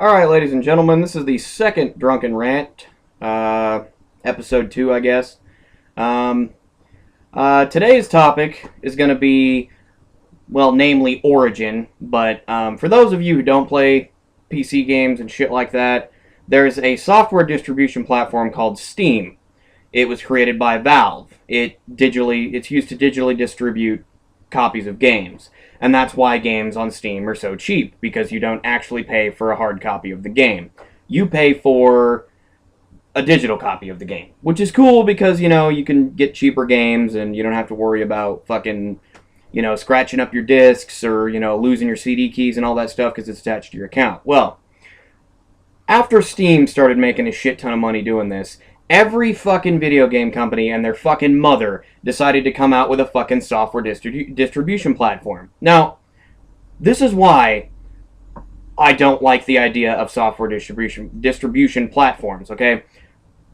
Alright, ladies and gentlemen, this is the second Drunken Rant, episode 2, I guess. Today's topic is going to be, well, namely Origin, but for those of you who don't play PC games and shit like that, there's a software distribution platform called Steam. It was created by Valve. It's used to digitally distribute copies of games. And that's why games on Steam are so cheap, because you don't actually pay for a hard copy of the game. You pay for a digital copy of the game, which is cool because, you can get cheaper games and you don't have to worry about fucking, scratching up your discs or, losing your CD keys and all that stuff because it's attached to your account. Well, after Steam started making a shit ton of money doing this, every fucking video game company and their fucking mother decided to come out with a fucking software distribution platform. Now, this is why I don't like the idea of software distribution platforms, okay?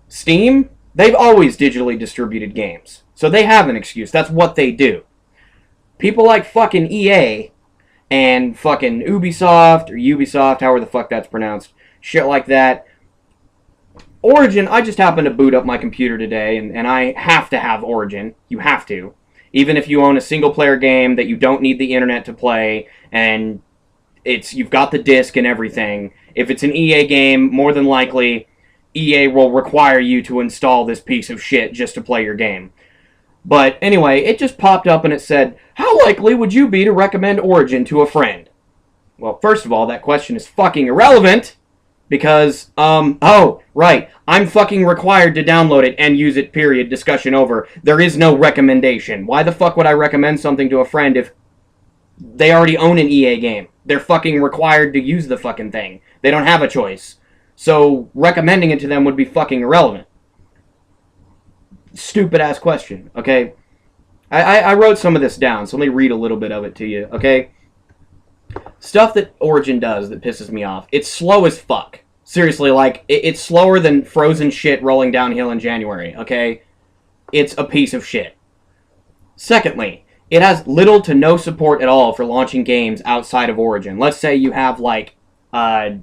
Steam, they've always digitally distributed games. So they have an excuse. That's what they do. People like fucking EA and fucking Ubisoft, however the fuck that's pronounced, shit like that. Origin, I just happened to boot up my computer today, and I have to have Origin. You have to. Even if you own a single-player game that you don't need the internet to play, and you've got the disc and everything, if it's an EA game, more than likely, EA will require you to install this piece of shit just to play your game. But anyway, it just popped up and it said, how likely would you be to recommend Origin to a friend? Well, first of all, that question is fucking irrelevant. Because, oh, right, I'm fucking required to download it and use it, period, discussion over. There is no recommendation. Why the fuck would I recommend something to a friend if they already own an EA game? They're fucking required to use the fucking thing. They don't have a choice. So, recommending it to them would be fucking irrelevant. Stupid-ass question, okay? I wrote some of this down, so let me read a little bit of it to you, okay? Stuff that Origin does that pisses me off. It's slow as fuck. Seriously, like, it's slower than frozen shit rolling downhill in January, okay? It's a piece of shit. Secondly, it has little to no support at all for launching games outside of Origin. Let's say you have, like, an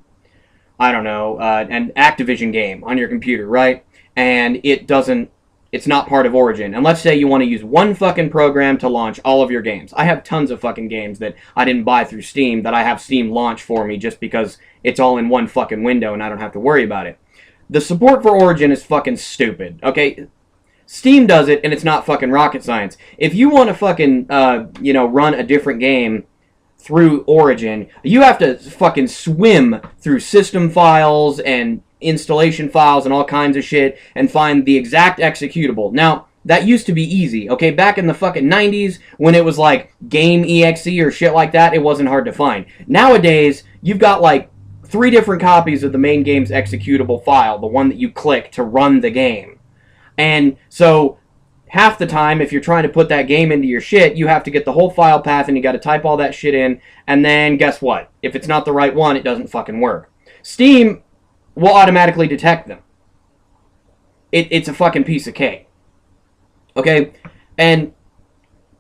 Activision game on your computer, right? And it's not part of Origin. And let's say you want to use one fucking program to launch all of your games. I have tons of fucking games that I didn't buy through Steam that I have Steam launch for me just because it's all in one fucking window and I don't have to worry about it. The support for Origin is fucking stupid, okay? Steam does it and it's not fucking rocket science. If you want to fucking, run a different game through Origin, you have to fucking swim through system files and installation files and all kinds of shit and find the exact executable. Now, that used to be easy, okay? Back in the fucking 90s, when it was like Game EXE or shit like that, it wasn't hard to find. Nowadays, you've got like 3 different copies of the main game's executable file, the one that you click to run the game. And so, half the time, if you're trying to put that game into your shit, you have to get the whole file path and you gotta type all that shit in, and then guess what? If it's not the right one, it doesn't fucking work. Steam will automatically detect them. It's a fucking piece of cake. Okay? And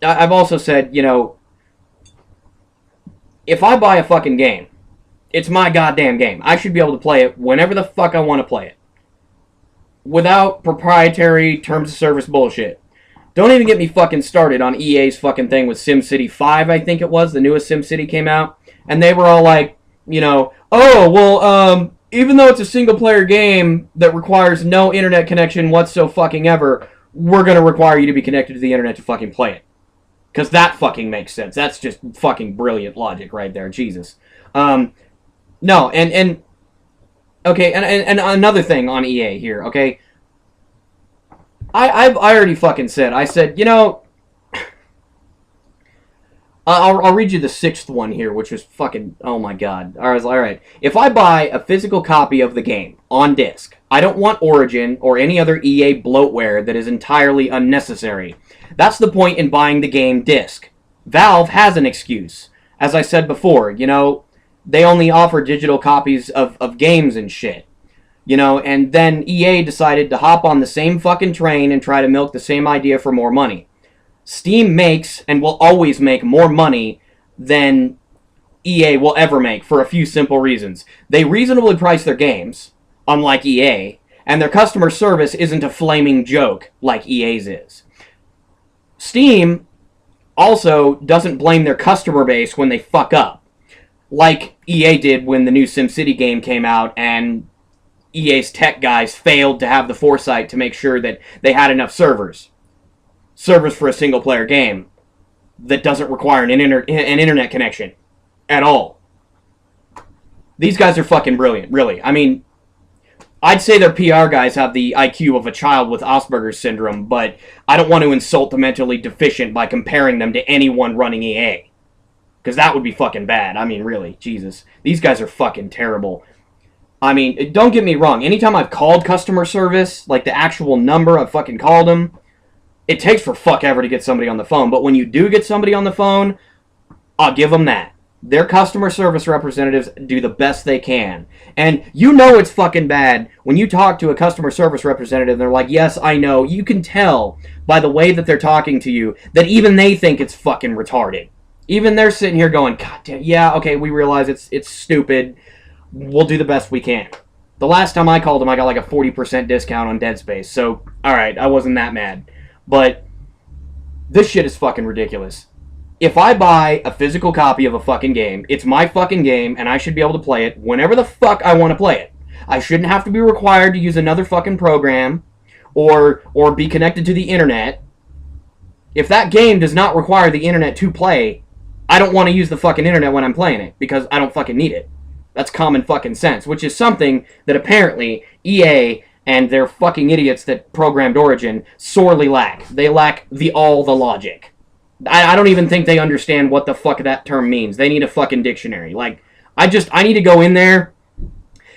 I've also said, if I buy a fucking game, it's my goddamn game. I should be able to play it whenever the fuck I want to play it. Without proprietary terms of service bullshit. Don't even get me fucking started on EA's fucking thing with SimCity 5, I think it was. The newest SimCity came out. And they were all like, even though it's a single-player game that requires no internet connection whatsoever, we're going to require you to be connected to the internet to fucking play it. Because that fucking makes sense. That's just fucking brilliant logic right there. Jesus. No, and okay, and another thing on EA here, okay? I already fucking said, I'll read you the 6th one here, which is fucking, oh my god. Alright. If I buy a physical copy of the game on disc, I don't want Origin or any other EA bloatware that is entirely unnecessary. That's the point in buying the game disc. Valve has an excuse. As I said before, they only offer digital copies of games and shit. And then EA decided to hop on the same fucking train and try to milk the same idea for more money. Steam makes and will always make more money than EA will ever make for a few simple reasons. They reasonably price their games, unlike EA, and their customer service isn't a flaming joke like EA's is. Steam also doesn't blame their customer base when they fuck up, like EA did when the new SimCity game came out and EA's tech guys failed to have the foresight to make sure that they had enough servers for a single-player game that doesn't require an internet connection at all. These guys are fucking brilliant, really. I mean, I'd say their PR guys have the IQ of a child with Asperger's syndrome, but I don't want to insult the mentally deficient by comparing them to anyone running EA. Because that would be fucking bad. I mean, really, Jesus. These guys are fucking terrible. I mean, don't get me wrong. Anytime I've called customer service, like the actual number I've fucking called them, it takes for fuck ever to get somebody on the phone. But when you do get somebody on the phone, I'll give them that. Their customer service representatives do the best they can. And you know it's fucking bad when you talk to a customer service representative and they're like, yes, I know. You can tell by the way that they're talking to you that even they think it's fucking retarded. Even they're sitting here going, God damn, yeah, okay, we realize it's stupid. We'll do the best we can. The last time I called them, I got like a 40% discount on Dead Space. So, alright, I wasn't that mad. But this shit is fucking ridiculous. If I buy a physical copy of a fucking game, it's my fucking game, and I should be able to play it whenever the fuck I want to play it. I shouldn't have to be required to use another fucking program or be connected to the internet. If that game does not require the internet to play, I don't want to use the fucking internet when I'm playing it, because I don't fucking need it. That's common fucking sense, which is something that apparently EA and their fucking idiots that programmed Origin sorely lack. They lack all the logic. I don't even think they understand what the fuck that term means. They need a fucking dictionary. Like, I need to go in there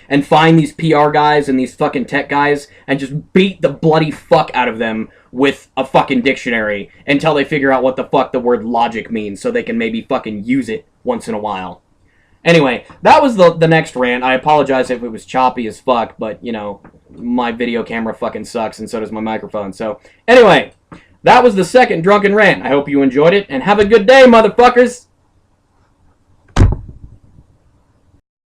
and find these PR guys and these fucking tech guys and just beat the bloody fuck out of them with a fucking dictionary until they figure out what the fuck the word logic means so they can maybe fucking use it once in a while. Anyway, that was the next rant. I apologize if it was choppy as fuck, but, you know, my video camera fucking sucks and so does my microphone. So, anyway, that was the second Drunken Rant. I hope you enjoyed it, and have a good day, motherfuckers!